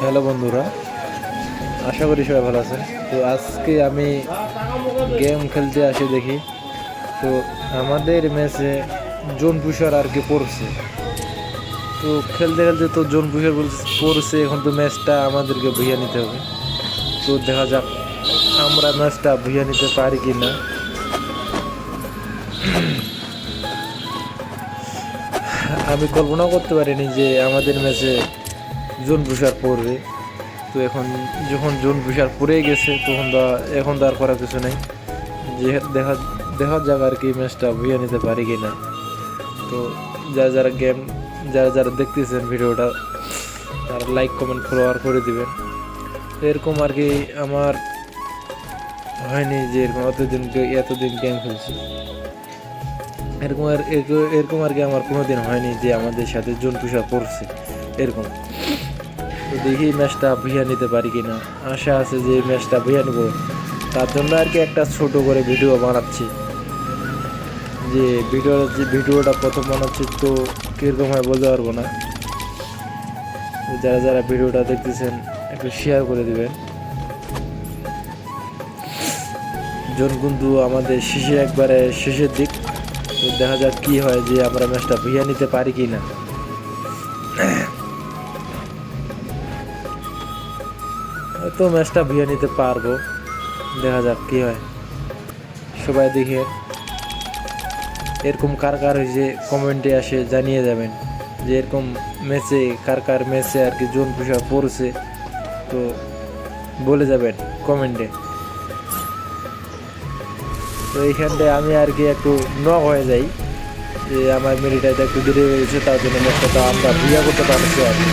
Hello বন্ধুরা, আশা করি সবাই ভালো আছেন। তো আজকে আমি গেম খেলতে আসি দেখি তো আমাদের ম্যাচে জোন পুষার আর কি পড়ছে। তো খেলতে খেলতে তো জোন পুষার পড়ছে, এখন তো ম্যাচটা আমাদেরকে ভুইয়া নিতে হবে। তো দেখা যাক আমরা ম্যাচটা ভুইয়া নিতে পারি কি না। আমি কল্পনা করতে পারিনি যে আমাদের ম্যাচে জোন পুষার পড়বে। তো এখন যখন জোন পুষার পড়ে গেছে তখন এখন তো আর করার কিছু নেই, যে দেখা যাক আর কি ম্যাচটা ভুইয়া নিতে পারি কি না। তো যারা যারা দেখতেছেন ভিডিওটা তারা লাইক কমেন্ট ফলোয়ার করে দিবেন। তো এরকম আর কি আমার হয়নি যে এতদিন গেম খেলছি, এরকম আর কি আমার কোনোদিন হয়নি যে আমাদের সাথে জোন পুষার পড়ছে এরকম। তো দেখি ম্যাচটা ভুইয়া নিতে পারি কিনা, আশা আছে যে ম্যাচটা ভুইয়া নেব। তার জন্য আর কি একটা ছোট করে ভিডিও বানাচ্ছি, যে ভিডিওটা প্রথম বানাচ্ছি তো কীরকম হয় বলতে পারবো না। যারা যারা ভিডিওটা দেখতেছেন একটু শেয়ার করে দিবেন। জন কিন্তু আমাদের শেষের দিক। তো দেখা যাক কি হয়, যে আমরা ম্যাচটা ভুইয়া নিতে পারি কি না। তো ম্যাচটা ভুইয়া নিতে পারবো, দেখা যাক কি হয়। সবাই দেখে এরকম কার কার হয়েছে কমেন্টে আসে জানিয়ে যাবেন, যে এরকম ম্যাচে কার ম্যাচে আর কি জোন পুষা পড়ছে, তো বলে যাবেন কমেন্টে। তো এইখানটায় আমি আর কি একটু নক হয়ে যাই, যে আমার মিলিটারিটা একটু দেরি হয়ে গেছে, তার জন্য ম্যাচটা আমরা ভুইয়া করতে পারছি আর কি।